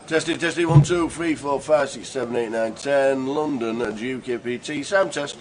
Testing, testing, 1, 2, 3, 4, 5, 6, 7, 8, 9, 10. London at GUKPT sound test.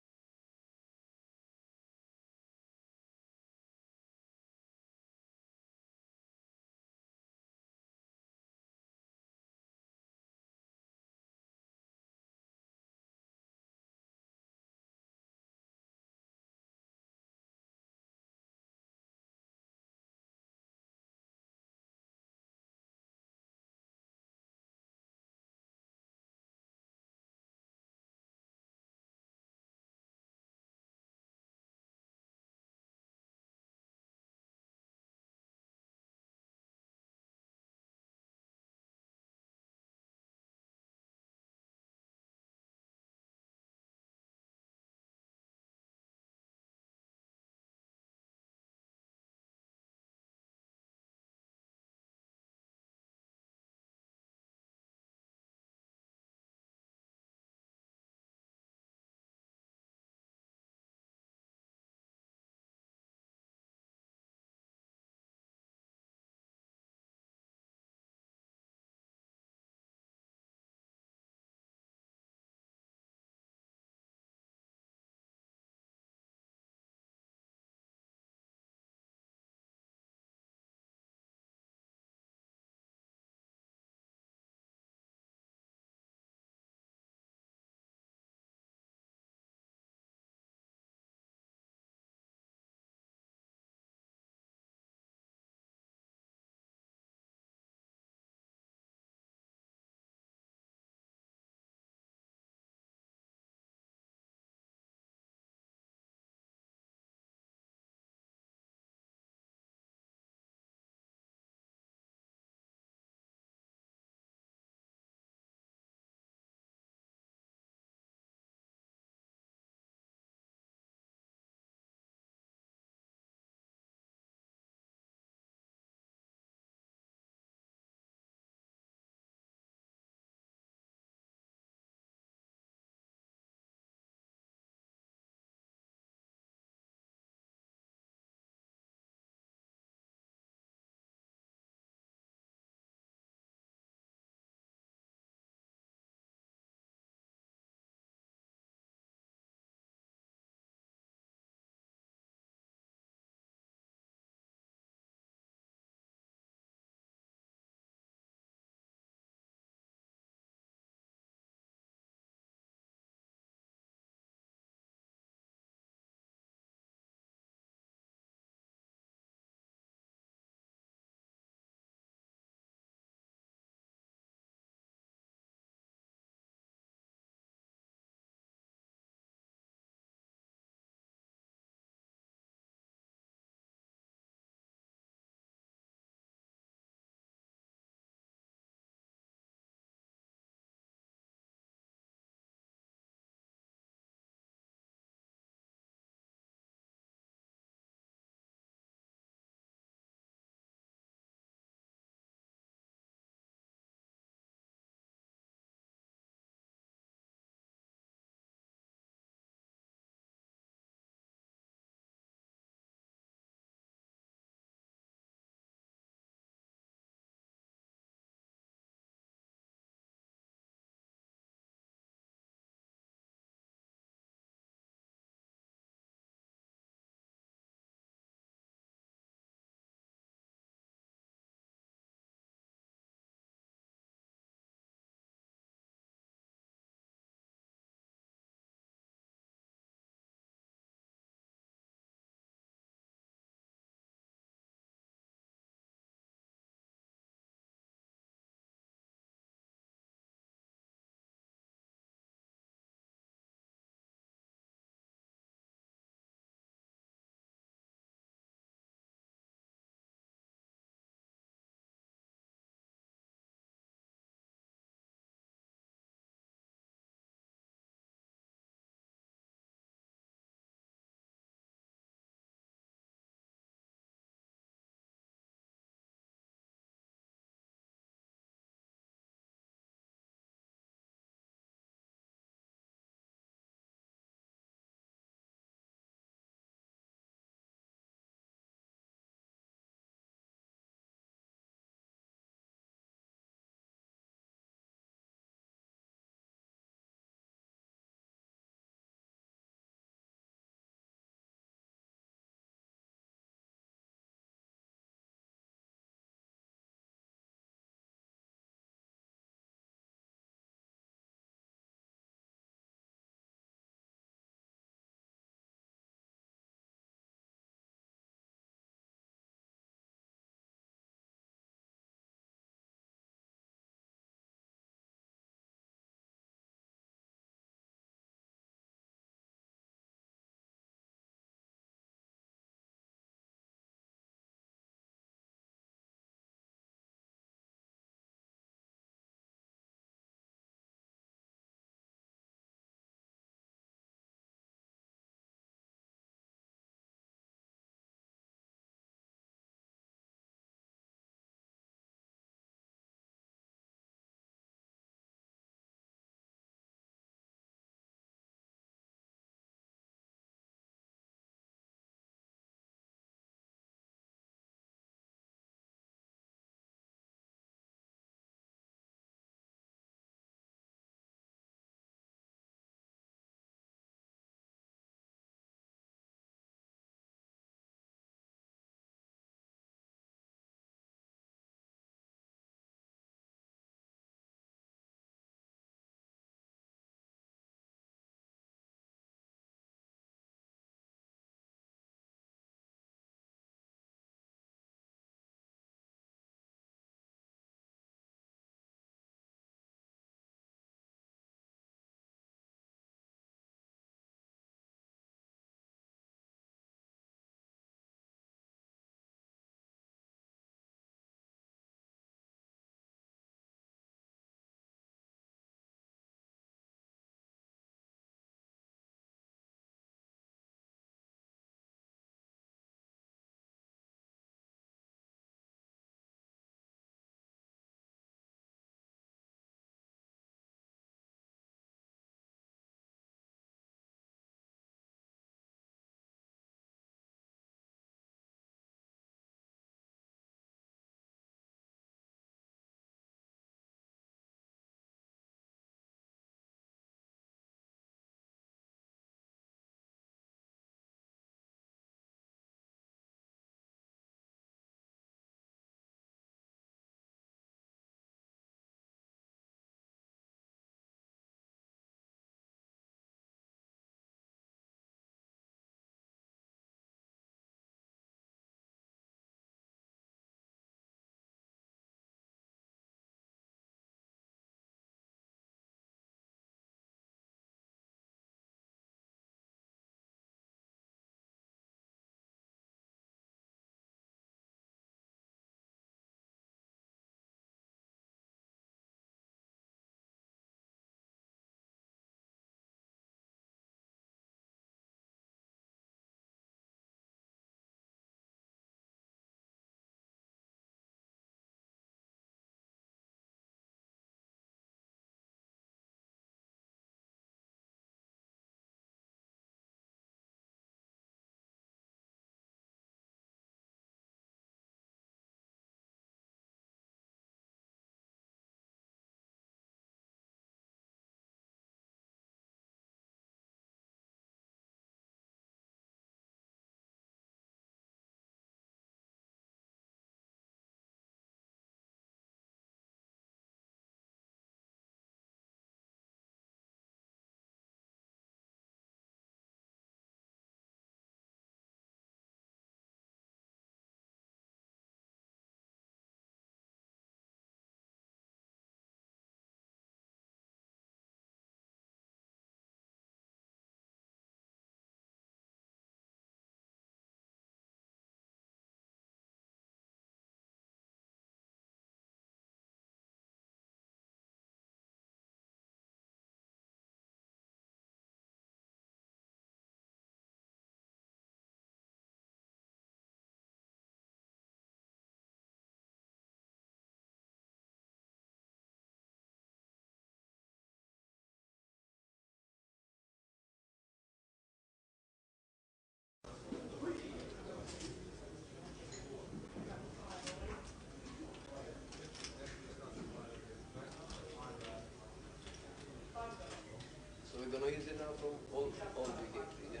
experiencing now from all GKPT, yeah?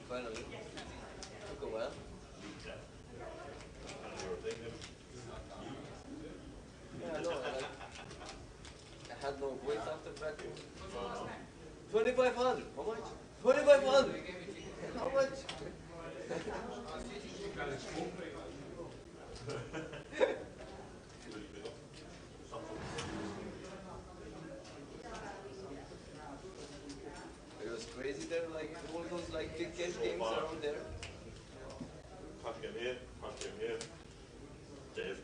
Finally. Took a while. Yeah, I know. I had no weight after back. 2,500. How much? 2,500. How much? It was crazy there, like all those like big cash games around there. Punch him here, Dave.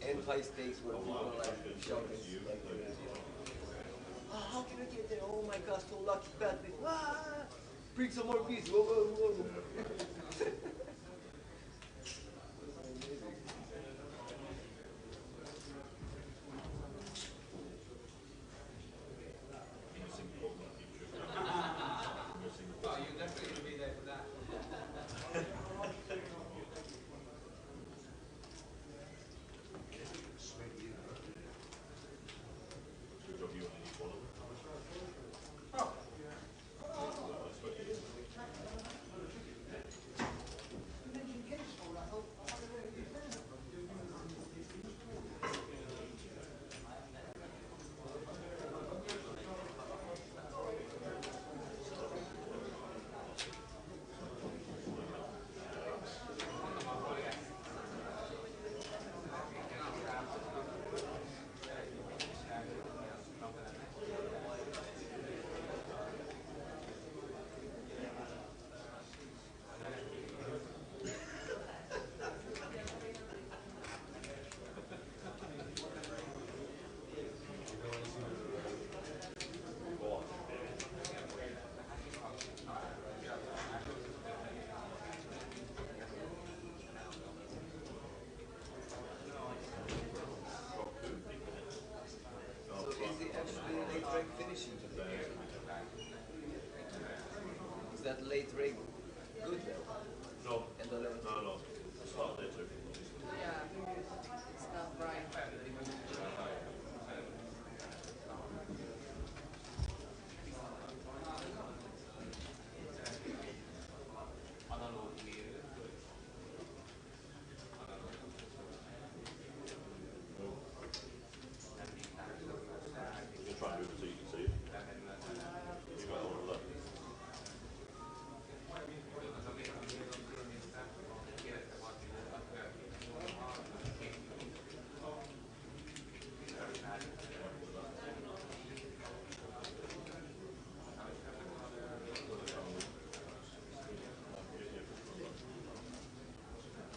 And high stakes where people like shouting like crazy. Oh, how can I get there? Oh my gosh, so lucky bad bitch. Ah, bring some more beats. Whoa, whoa, whoa. Is that late rig good though? No. And the level No. It's not there too. Yeah, it's not right. You can try and do it so you can see it. You got all of that.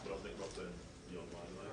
But I think Rob then the online way.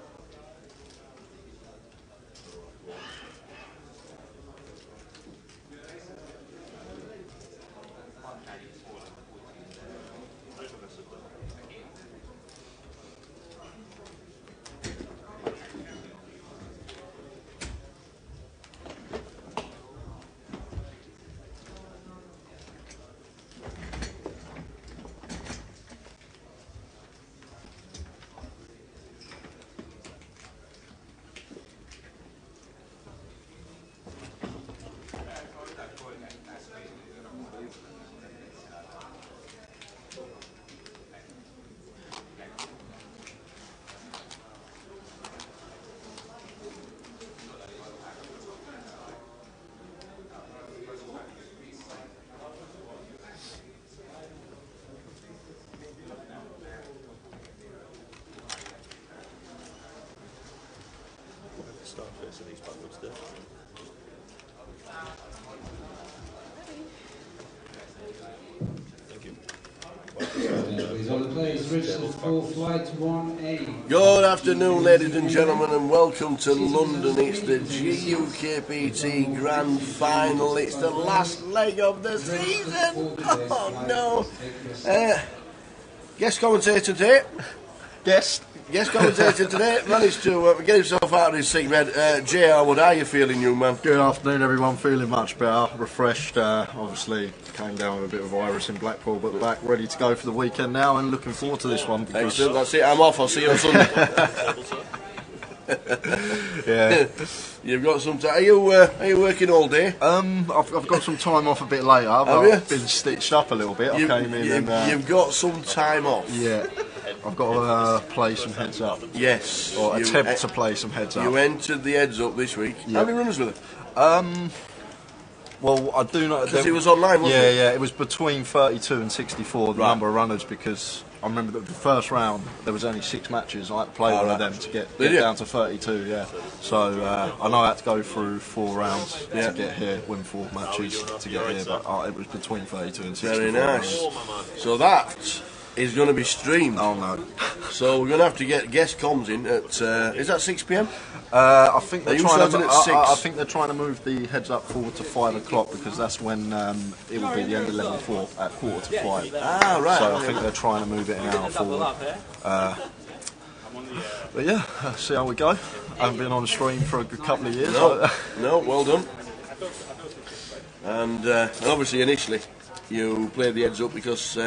Start facing these backwards there. Thank you. He's on the place, Richard for flight 1A. Good afternoon, ladies and gentlemen, and welcome to London. It's the GUKPT Grand Final. It's the last leg of the season. Oh no! Guest commentator today. Guest commentator today managed to get himself out of his sick bed. JR, what are you feeling, young man? Good afternoon, everyone. Feeling much better, refreshed. Obviously, came down with a bit of a virus in Blackpool, but back ready to go for the weekend now, and looking forward to this one. Excellent. That's it. I'm off. I'll see you on Sunday. Yeah. You've got some time. Are you working all day? I've got some time off a bit later. Have you? I've been stitched up a little bit. I came in and you've got some time off. yeah, I've got to play some heads up. Yes. Or attempt to play some heads up. You entered the heads up this week. Yeah. How many runners were there? Well, I do not. Because it was online, wasn't it? Yeah, it was between 32 and 64, the number of runners, because I remember that the first round there was only 6 matches. I had to play one of them to get down to 32. Yeah, so I know I had to go through 4 rounds to get here, win 4 matches to get here, but it was between 32 and 64. Very nice. So that is going to be streamed. Oh no! So we're going to have to get guest comms in at. Is that 6 p.m? I think they're trying to. at 6? I think they're trying to move the heads up forward to 5 o'clock because that's when it will be the end of level 4 at 4:45. Ah, right. So I think they're trying to move it an hour forward. But yeah, see how we go. I haven't been on stream for a good couple of years. No, well done. And obviously, initially, you played the heads up because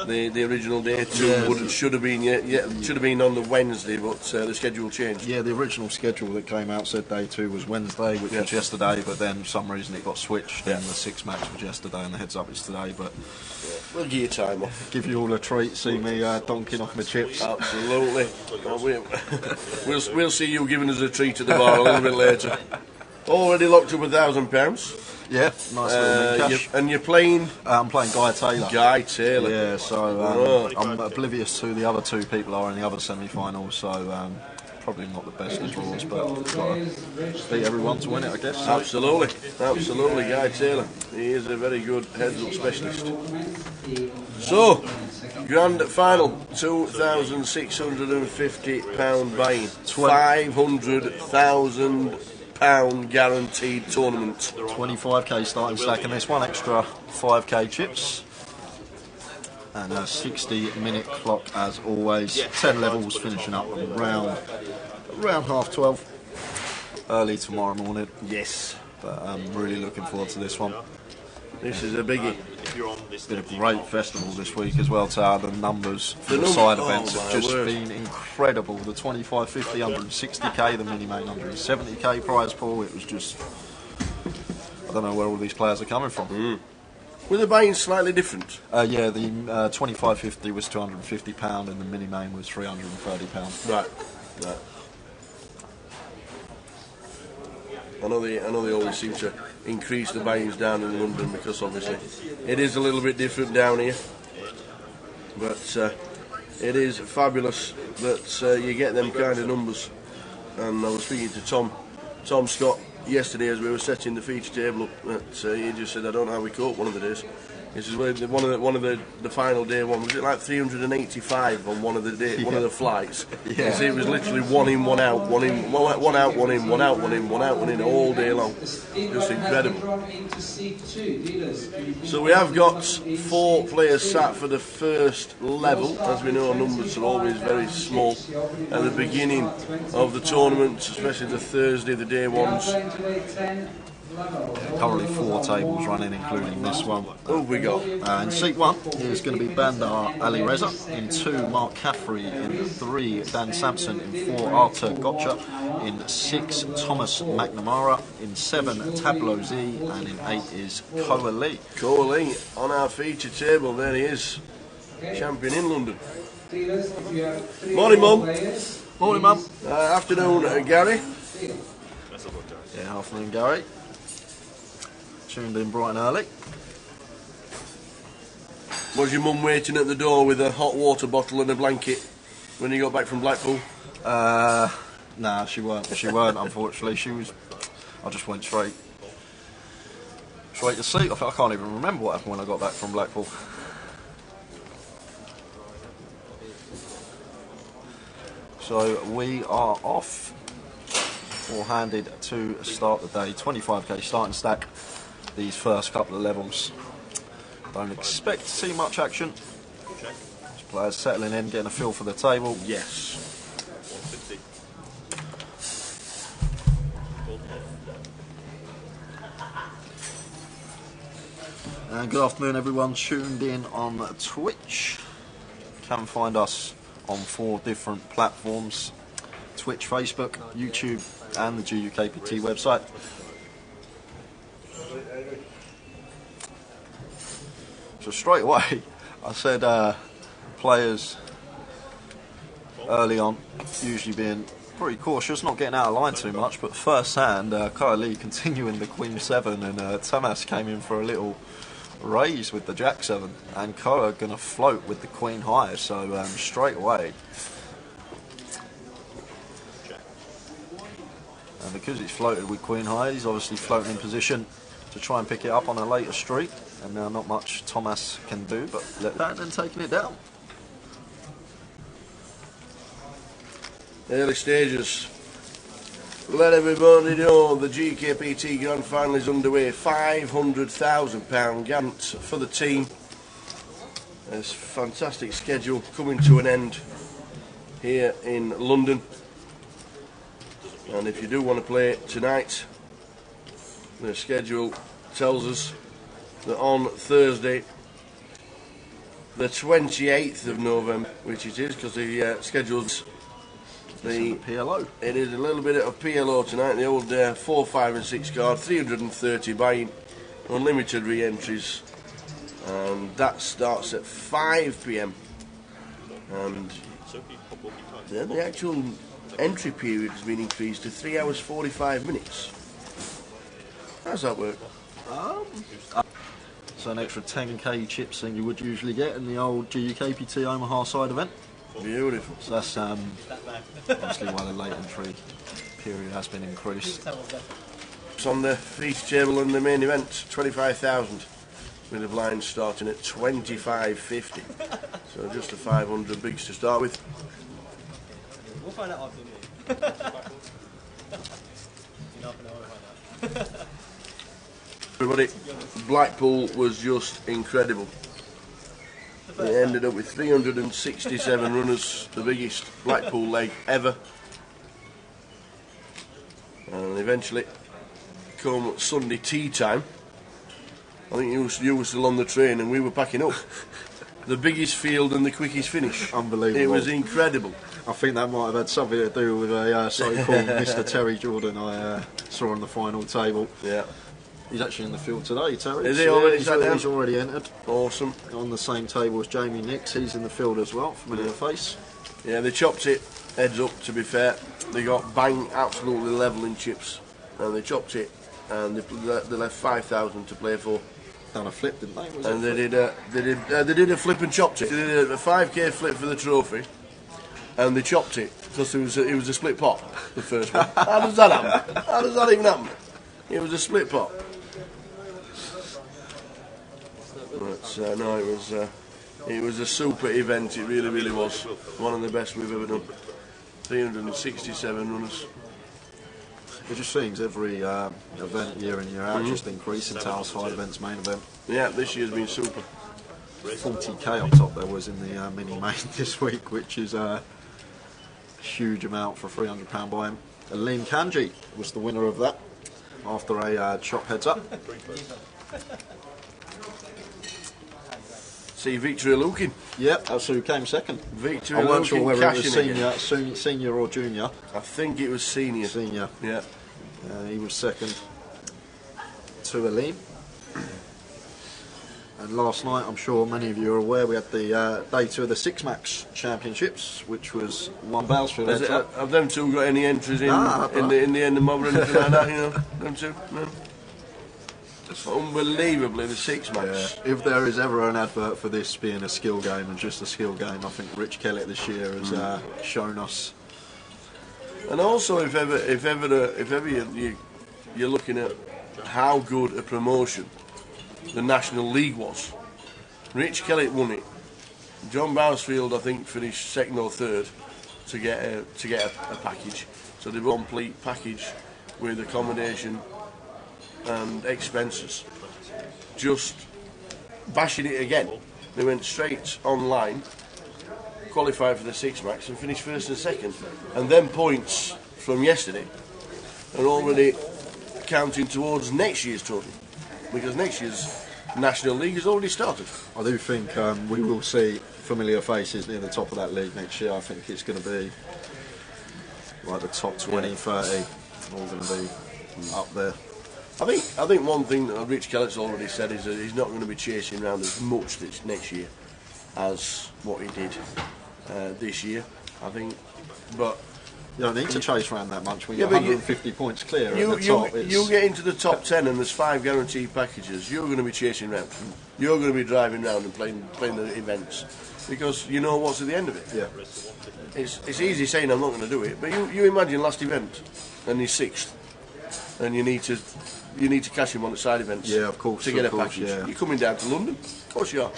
the original day 2 should have been on the Wednesday, but the schedule changed. Yeah, the original schedule that came out said day 2 was Wednesday, which was yesterday, but then for some reason it got switched and the 6 match was yesterday and the heads up is today. But we'll give you time off. Give you all a treat, see me donking off my chips. Absolutely. We'll see you giving us a treat at the bar a little bit later. Already locked up £1,000. Yeah, nice little cash. And you're playing? I'm playing Guy Taylor. Guy Taylor. Yeah, so I'm oblivious to the other 2 people are in the other semi-finals, so probably not the best of draws, but got to beat everyone to win it, I guess. Absolutely, Guy Taylor. He is a very good heads-up specialist. So, grand final, £2,650 buy-in, £500,000 guaranteed tournament. 25k starting stack, and this one extra 5k chips. And a 60-minute clock as always. 10 levels finishing up around 12:30 early tomorrow morning. Yes. But I'm really looking forward to this one. This is a biggie. It's been a great festival this week as well, Tower. The numbers for the side events have just been incredible. The 25, 50, 160k, the mini main 170k prize pool. It was just, I don't know where all these players are coming from. Were the buy-ins slightly different? Yeah, the 25, 50 was £250 and the mini main was £330. Right. I know they always seem to increase the buy-ins down in London because obviously it is a little bit different down here. But it is fabulous that you get them kind of numbers. And I was speaking to Tom Scott yesterday as we were setting the feature table up. He just said, I don't know how we cope one of the days. This is one of the final day one. Was it like 385 on one of the flights? Yeah. It was literally 1 in, 1 out, 1 in, 1 out, 1 in, 1 out, 1 in, 1 out, 1 in all day long. Just incredible. So we have got 4 players sat for the first level. As we know, numbers are always very small at the beginning of the tournament, especially the Thursday, the day ones. Currently 4 tables running, including this one. Who have we got? In seat 1 is going to be Bandar Ali Reza. In 2, Mark Caffrey. In 3, Dan Sampson. In 4, Arthur Gotcha. In 6, Thomas McNamara. In 7, Tableau Z. And in 8 is Koa Lee. Koa Lee on our feature table. There he is, champion in London. Morning, Mum. Morning, Mum. Afternoon, Gary. Yeah, afternoon, Gary. Tuned in bright and early. Was your mum waiting at the door with a hot water bottle and a blanket when you got back from Blackpool? Nah, she weren't. She weren't, unfortunately. I just went straight to sleep. I can't even remember what happened when I got back from Blackpool. So we are off. Four-handed to start the day. 25k starting stack. These first couple of levels. Don't expect to see much action. Just players settling in, getting a feel for the table. Yes. And good afternoon, everyone tuned in on Twitch. You can find us on 4 different platforms. Twitch, Facebook, YouTube, and the GUKPT website. So straight away, I said players early on usually being pretty cautious, not getting out of line too much, but first hand, Kyle Lee continuing the Queen 7, and Thomas came in for a little raise with the Jack 7, and Kyle going to float with the Queen High, so straight away. And because he's floated with Queen High, he's obviously floating in position to try and pick it up on a later street, and now not much Thomas can do but let that and then taking it down. Early stages. Let everybody know the GKPT Grand Final is underway. £500,000 grant for the team. There's a fantastic schedule coming to an end here in London. And if you do want to play tonight, the schedule tells us that on Thursday, the 28th of November, which it is because the schedule's the PLO. It is a little bit of PLO tonight. The old 4, 5 and 6 card, 330 buying, unlimited re-entries, and that starts at 5 PM. And then the actual entry period has been increased to 3 hours 45 minutes. How does that work? So an extra 10k chips than you would usually get in the old GUKPT Omaha side event. Beautiful. So that's obviously why the late entry period has been increased. It's on the feast table in the main event, 25,000, with the blinds starting at 25.50. So just a 500 bigs to start with. We'll find out after me. Everybody, Blackpool was just incredible. It ended up with 367 runners, the biggest Blackpool leg ever. And eventually, come Sunday tea time, I think you were still on the train and we were packing up. The biggest field and the quickest finish. Unbelievable. It was incredible. I think that might have had something to do with a so-called Mr. Terry Jordan I saw on the final table. Yeah. He's actually in the field today, Terry. Is he already he's, sat down? He's already entered. Awesome. On the same table as Jamie Nix, he's in the field as well, familiar face. Yeah, they chopped it heads up, to be fair. They got bang absolutely level in chips. And they chopped it and they left 5,000 to play for. Done a flip, didn't they? And they did a flip and chopped it. They did a 5k flip for the trophy, and they chopped it because it was a split pot, the first one. How does that happen? How does that even happen? It was a split pot. But no, it was a super event. It really, really was one of the best we've ever done. 367 runners. It just seems every event year in year out just increasing. Towelside events, main event. Yeah, this year's been super. 40k up top there was in the mini main this week, which is a huge amount for a £300 buy-in. Liam Kanji was the winner of that after a chop heads up. See Victoria Lukin. Yep, that's who came second. Victoria I weren't sure Lukin whether it was cashing senior or junior. I think it was senior. Senior. Yeah. He was second to Aline. And last night, I'm sure many of you are aware, we had the day 2 of the Six Max Championships, which was one Balesfield. Have them two got any entries in the end of mob or anything like that? You know, them two. No. Unbelievably, the Six Max. Yeah. If there is ever an advert for this being a skill game and just a skill game, I think Rich Kellett this year has shown us. And also, if ever you're looking at how good a promotion the National League was, Rich Kellett won it. John Bowersfield, I think, finished second or third to get a package. So they were a complete package with accommodation and expenses. Just bashing it again. They went straight online, qualified for the Six Max and finished first and second. And then points from yesterday are already counting towards next year's total, because next year's National League has already started. I do think we will see familiar faces near the top of that league next year. I think it's going to be like the top 20, 30, all going to be up there. I think one thing that Rich Kellett's already said is that he's not going to be chasing around as much this next year as what he did this year. I think, but you don't need to chase around that much when you're 150 points clear at the top. You get into the top 10 and there's 5 guaranteed packages. You're going to be chasing around. You're going to be driving around and playing the events because you know what's at the end of it. Yeah. It's easy saying I'm not going to do it, but you imagine last event and you're 6th, and you need to cash him on the side events. Yeah, of course. To get a package. Yeah. You're coming down to London. Of course you are.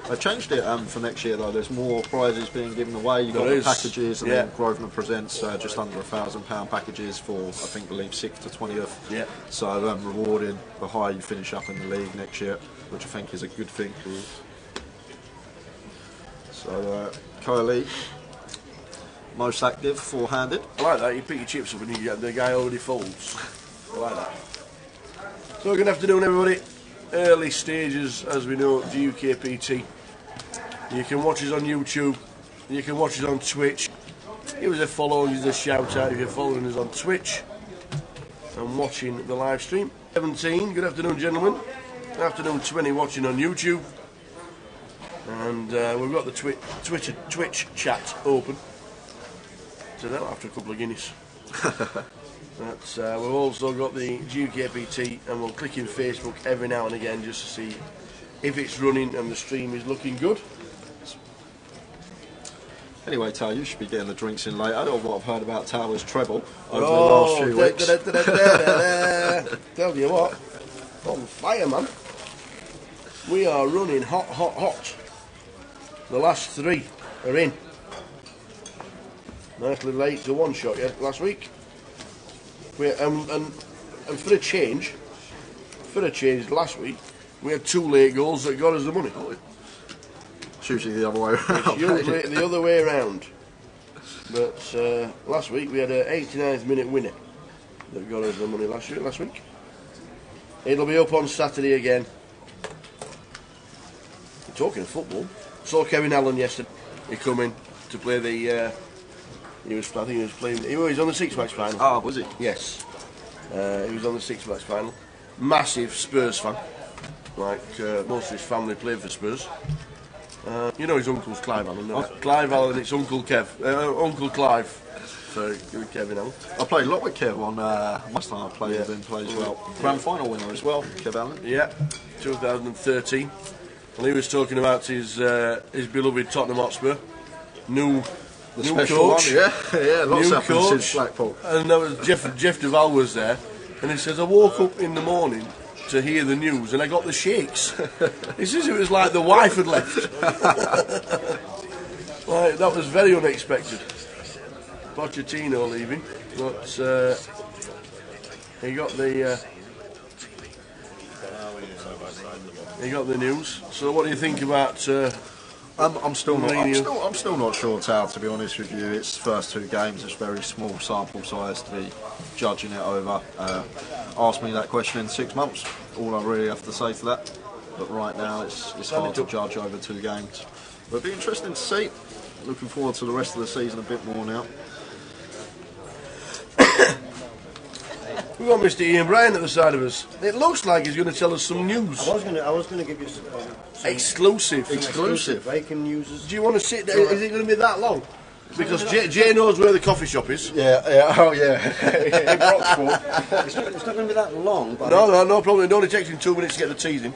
They've changed it for next year though. There's more prizes being given away. You've got the packages, and then Grosvenor presents just under £1,000 packages for I believe 6th to 20th. Yeah. So rewarding the higher you finish up in the league next year, which I think is a good thing. So co-elite, most active, 4-handed. I like that. You pick your chips up and you get the guy already folds. I like that. So good afternoon, everybody. Early stages, as we know, at GUKPT. You can watch us on YouTube. You can watch us on Twitch. Give us a follow, give us a shout out if you're following us on Twitch and watching the live stream. 17, good afternoon, gentlemen. Good afternoon, 20 watching on YouTube. And we've got the Twitch chat open. So that'll after a couple of Guinness. We've also got the GUKPT, and we'll click in Facebook every now and again just to see if it's running and the stream is looking good. Anyway, Tal, you should be getting the drinks in later, or what I've heard about Tower's treble over the last few weeks. Tell you what, on fire, man. We are running hot, hot, hot. The last 3 are in. Nicely late to 1 shot, yeah, last week. And for a change, last week we had 2 late goals that got us the money. It's usually the other way around. It's usually the other way around. But last week we had an 89th minute winner that got us the money last week. It'll be up on Saturday again. We're talking football. Saw Kevin Allen yesterday. He come in to play the. He was on the 6-match final. Oh, was he? Yes. He was on the 6-match final. Massive Spurs fan. Like most of his family played for Spurs. You know his uncle's Clive Allen, no? Clive Allen, it's Uncle Clive. So Kevin Allen. I played a lot with Kev on last time I played with him, plays well. Grand final winner as well, Kev Allen. Yeah, 2013. And he was talking about his beloved Tottenham Hotspur. New coach. One, yeah, lots happened since Blackpool. And there was Jeff Duval was there, and he says, I woke up in the morning to hear the news and I got the shakes. He says it was like the wife had left. Like, that was very unexpected. Pochettino leaving, but he got the news. So what do you think about I'm still not sure, Tal, to be honest with you. It's first 2 games, it's very small sample size to be judging it over. Ask me that question in 6 months, all I really have to say to that. But right now it's hard to judge over 2 games. But it'll be interesting to see. Looking forward to the rest of the season a bit more now. We've got Mr. Ian Bryan at the side of us. It looks like he's going to tell us some news. I was going to give you some Exclusive. breaking news. Do you want to sit there? Is it going to be that long? Because Jay knows where the coffee shop is. Yeah, oh yeah. In Broxport. It's not going to be that long. But No problem. It only takes him 2 minutes to get the teas in.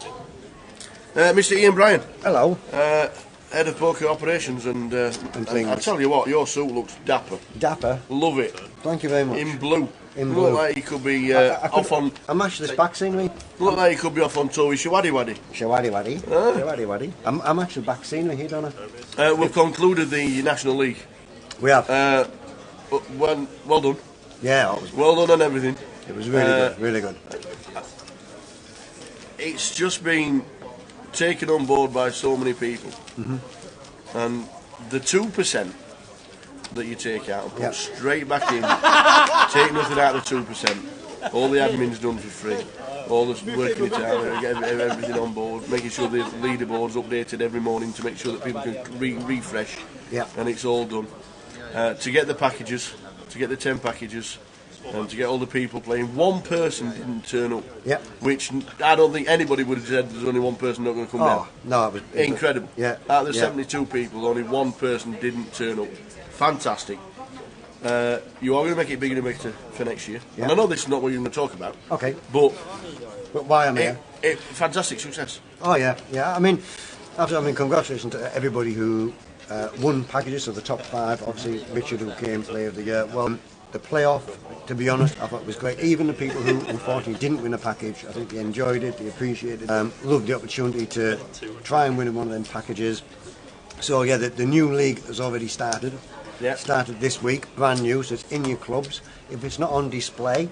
Mr. Ian Bryan. Hello. Head of poker operations, and I tell you what, your suit looks dapper. Dapper. Love it. Thank you very much. In blue. In Look blue. like he could be off on. I'm actually this back scenery. Look like he could be off on tour with Shawadi Waddy. Shawadi waddy. I'm actually back scenery here, don't I? We've concluded the National League. We have. Well done. Yeah, it was. Well done on everything. It was really good. Really good. It's just been taken on board by so many people, and the 2% that you take out and put straight back in, take nothing out of the 2%. All the admin's done for free. All the working it out, get everything on board, making sure the leaderboard's updated every morning to make sure that people can refresh. Yeah. And it's all done. To get the packages, to get the 10 packages and to get all the people playing. One person didn't turn up, Yeah. which I don't think anybody would have said there's only one person not going to come down. No, it was Incredible. Yeah. Out of the yeah. 72 people, only one person didn't turn up. Fantastic. You are going to make it bigger and bigger for next year. Yeah. And I know this is not what you're going to talk about. Okay. But why am I here? Fantastic success. Oh yeah, yeah. I mean, congratulations to everybody who won packages. So the top 5, obviously Richard, who came Player of the Year. Well, the playoff, to be honest, I thought was great. Even the people who unfortunately didn't win a package, I think they enjoyed it, they appreciated it, loved the opportunity to try and win one of them packages. So yeah, the new league has already started. Yeah. Started this week, brand new. So it's in your clubs. If it's not on display,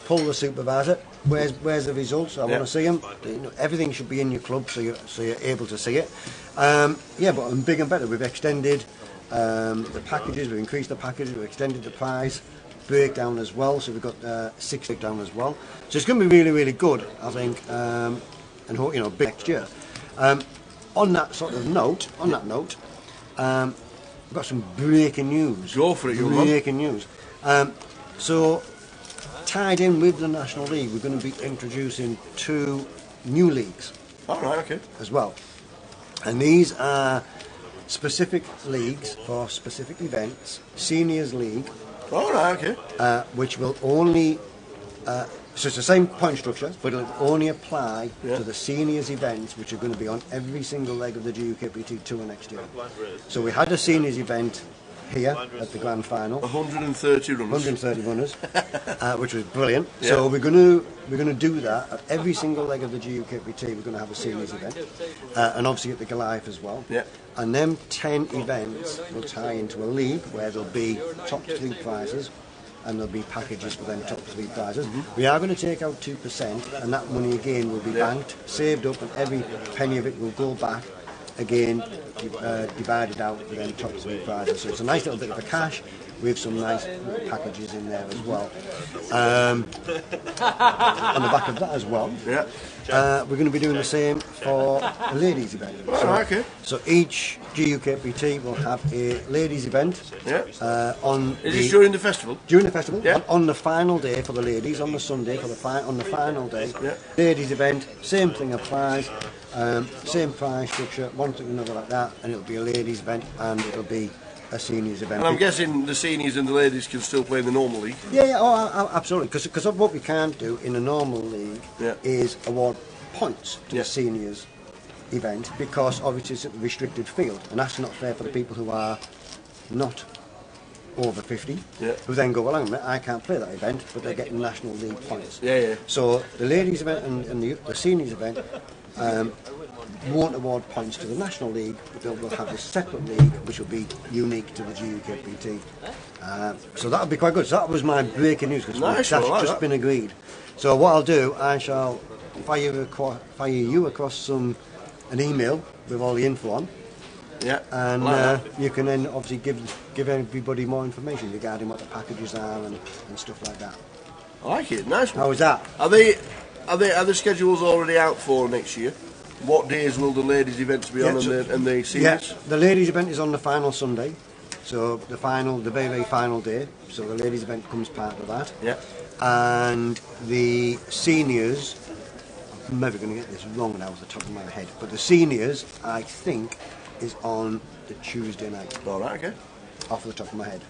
pull the supervisor. Where's the results? I want to see them. You know, everything should be in your club, so you're able to see it. Yeah, but on big and better, we've extended the packages. We've increased the packages. We've extended the price breakdown as well. So we've got 6 breakdown as well. So it's going to be really, really good, I think, and big next year. On that sort of note, we've got some breaking news. Go for it, young man. Breaking news. So, tied in with the National League, we're going to be introducing 2 new leagues All right, okay. as well. And these are specific leagues for specific events. Seniors League, All right, okay. which will only... so it's the same point structure, but it'll only apply to the seniors events, which are going to be on every single leg of the GUKPT tour next year. So we had a seniors event here at the grand final, 130 runners. 130 runners, which was brilliant. Yeah. So we're going to do that at every single leg of the GUKPT. We're going to have a seniors event, and obviously at the Goliath as well. Yeah. And them 10 events will tie into a league where there'll be top 3 prizes. And there'll be packages for them top 3 prizes. We are going to take out 2%, and that money again will be banked, saved up, and every penny of it will go back again, divided out for them top 3 prizes. So it's a nice little bit of a cash with some nice packages in there as well. On the back of that as well, we're going to be doing the same for a ladies event. Okay. So each GUKPT will have a ladies event. Is this during the festival? During the festival, Yeah. on the final day for the ladies, on the Sunday for on the final day, ladies event, same thing applies, same price structure, one thing another like that, and it'll be a ladies event, and it'll be a seniors event. And I'm guessing the seniors and the ladies can still play in the normal league. Absolutely, because what we can't do in a normal league is award points to the seniors event, because obviously it's a restricted field, and that's not fair for the people who are not over 50, who then go, well, hang on a minute, I can't play that event, but they're getting National League points. So the ladies event and the seniors event won't award points to the National League, but they'll have a separate league which will be unique to the GUKPT. So that'll be quite good. So that was my breaking news, because that's just been agreed. So what I'll do, I shall fire you across an email with all the info on. And you can then obviously give everybody more information regarding what the packages are and stuff like that. I like it. Nice one. How was that? Are the schedules already out for next year? What days will the ladies' events be on and the seniors? Yeah, the ladies' event is on the final Sunday, so the very, very final day. So the ladies' event comes part of that. Yeah. And the seniors, I'm never going to get this wrong now off the top of my head, but the seniors, I think, is on the Tuesday night. All right, okay. Off the top of my head,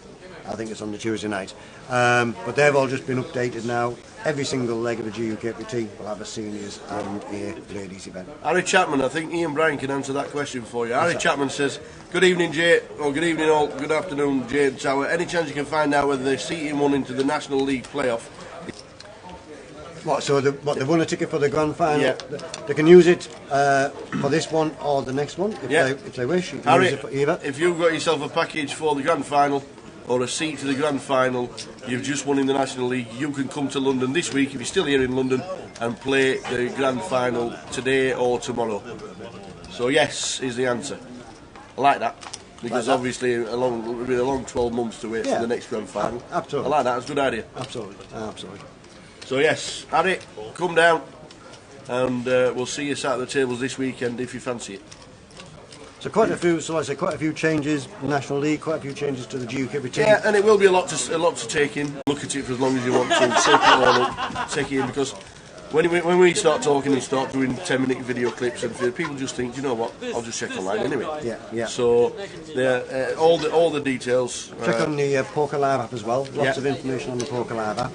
I think it's on the Tuesday night. But they've all just been updated now. Every single leg of the GUKPT will have a seniors and a ladies event. Harry Chapman, I think Ian Bryan can answer that question for you. Harry Chapman says, good evening, Jay, or good evening all, good afternoon, Jay and Tower. Any chance you can find out whether they're seating one into the National League playoff? What, so they've won a ticket for the grand final? Yeah. They can use it for this one or the next one if they wish. You can Harry, use it for either. if you've got yourself a package for the grand final or a seat to the grand final, you've just won in the National League, you can come to London this week, if you're still here in London, and play the grand final today or tomorrow. So yes is the answer. I like that, because obviously it'll be a long 12 months to wait for the next grand final. Absolutely. I like that, it's a good idea. Absolutely. So yes, Harry, come down and we'll see you sat at the tables this weekend if you fancy it. So quite a few, so I say quite a few changes, National League, quite a few changes to the GUKPT. Yeah, and it will be a lot to take in. Look at it for as long as you want to. Take it all up, take it in, because when we start talking and start doing 10-minute video clips, and people just think, you know what, I'll just check online anyway. Yeah. So all the details. Check on the Poker Live app as well. Lots of information on the Poker Live app.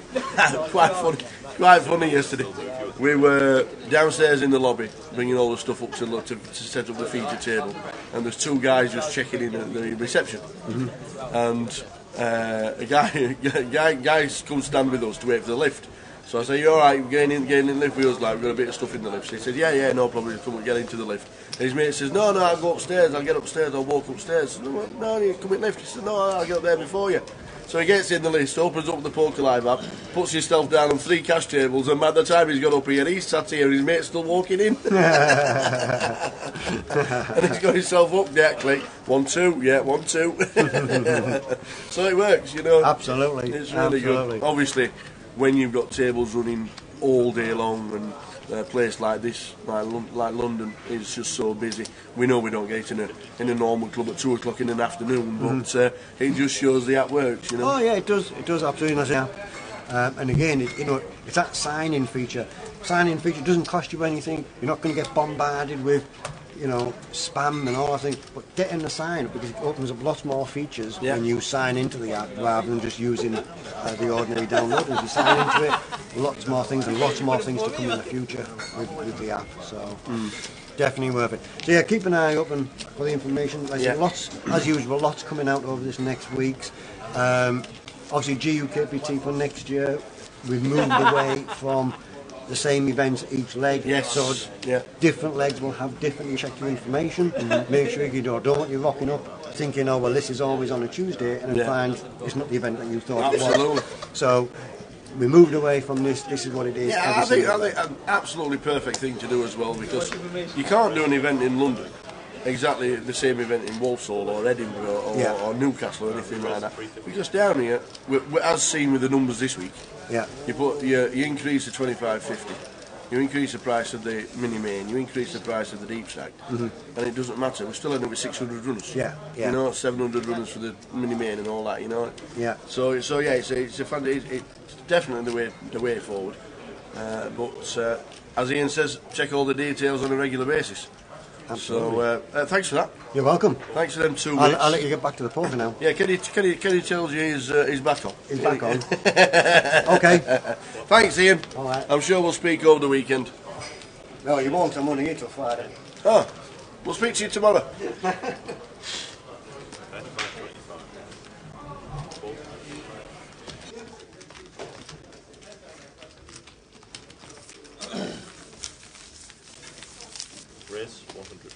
Quite funny yesterday. We were downstairs in the lobby bringing all the stuff up to set up the feature table, and there's two guys just checking in at the reception, and a guy comes stand with us to wait for the lift. So I say, "You all right? Getting in the lift with us? Like, we've got a bit of stuff in the lift." So he said, "Yeah, no problem. Come and get into the lift." And his mate says, "No, I'll go upstairs. I'll get upstairs. I'll walk upstairs." "No, you come in the lift." He said, "No, I'll get up there before you." So he gets in the list, opens up the Poker Live app, puts himself down on 3 cash tables, and by the time he's got up here, he's sat here and his mate's still walking in. And he's got himself up, yeah, click, 1, 2, yeah, 1, 2. So it works, you know. Absolutely. It's really good. Obviously, when you've got tables running all day long, and a place like this, like London, is just so busy. We know we don't get in a normal club at 2 o'clock in the afternoon, but it just shows the app works, you know. Oh yeah, it does absolutely. As the app, and again, it's that sign-in feature. Sign-in feature doesn't cost you anything. You're not going to get bombarded with, spam and all that thing. But getting the sign up, because it opens up lots more features when you sign into the app rather than just using the ordinary download. As you sign into it, lots more things and lots more things to come in the future with the app. So definitely worth it. So yeah, keep an eye open for the information. Like I said, lots, as usual, lots coming out over this next week. Obviously GUKPT for next year. We've moved away from the same events each leg. Yes. So different legs will have different. You check your information. Make sure you don't want you rocking up thinking, oh well, this is always on a Tuesday, and then find it's not the event that you thought it was. So we moved away from this. This is what it is. Yeah, I think an absolutely perfect thing to do as well, because you can't do an event in London exactly the same event in Walsall or Edinburgh or Newcastle or anything like that. Because down here, as seen with the numbers this week, you increase the 25.50, you increase the price of the mini main, you increase the price of the deep stack, and it doesn't matter. We still end up with 600 runners. You know, 700 runners for the mini main and all that. You know. So it's definitely the way forward. But as Ian says, check all the details on a regular basis. Absolutely. So thanks for that. You're welcome. Thanks for them 2 weeks. I'll let you get back to the poker now. Yeah, Kenny tells you he's back on. He's back on. Okay. Thanks, Ian. All right. I'm sure we'll speak over the weekend. No, you won't. I'm only here till Friday. Oh, we'll speak to you tomorrow. Race 100.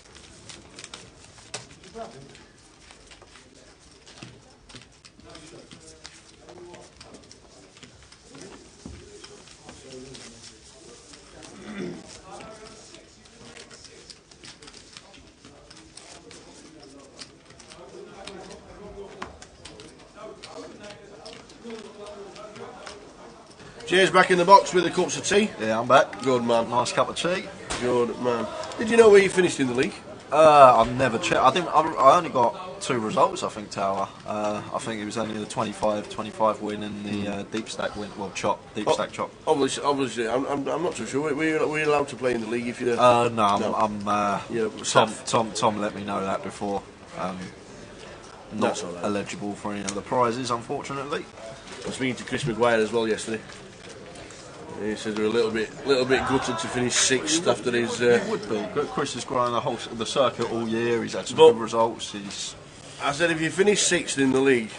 Jay's back in the box with the cups of tea. Yeah, I'm back. Good man. Nice cup of tea. Good man. Did you know where you finished in the league? I've never checked. I only got 2 results, I think, Tower. I think it was only the 25 win and the deep stack win. Well, deep stack chop. Obviously, I'm not too sure. Were you allowed to play in the league if you? No, no. Tom let me know that before. Not eligible for any of the prizes, unfortunately. I was speaking to Chris Maguire as well yesterday. He says they're a little bit gutted to finish 6th after his. It would be. Chris has grown the circuit all year. He's had some good results. I said if you finish 6th in the league,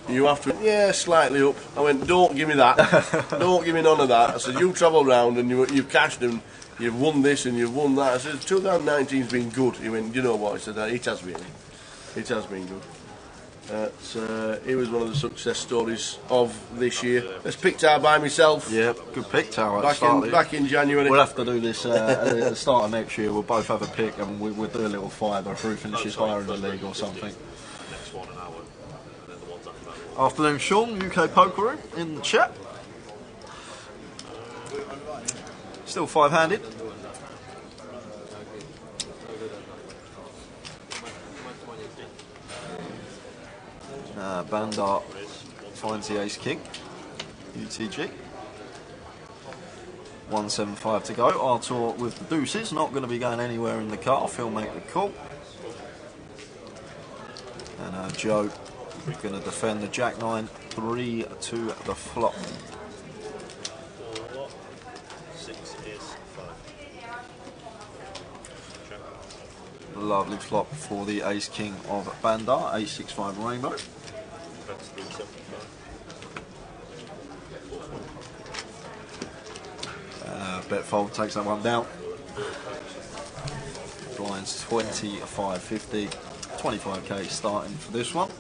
you have to slightly up. I went, don't give me that. Don't give me none of that. I said you travel round and you've cashed and you've won this and you've won that. I said 2019's been good. He went, you know what? I said it has been. It has been good. It was one of the success stories of this year. Let's pick Tower by myself. Yeah, good pick Tower. Back in January. We'll have to do this at the start of next year. We'll both have a pick and we'll do a little fiver if who finishes higher in the league or something. Next one an hour, and then the ones after that. Afternoon, Sean, UK Poker Room in the chat. Still 5-handed. Bandar finds the ace king. UTG. 175 to go. Artur with the deuces, not going to be going anywhere in the calf. He'll make the call. And Joe going to defend the jack 9, 3 to the flop. 6 is 5. Lovely flop for the ace king of Bandar. Ace 6-5 rainbow. Bet fold takes that one down. Blinds 25.50, 25k starting for this one.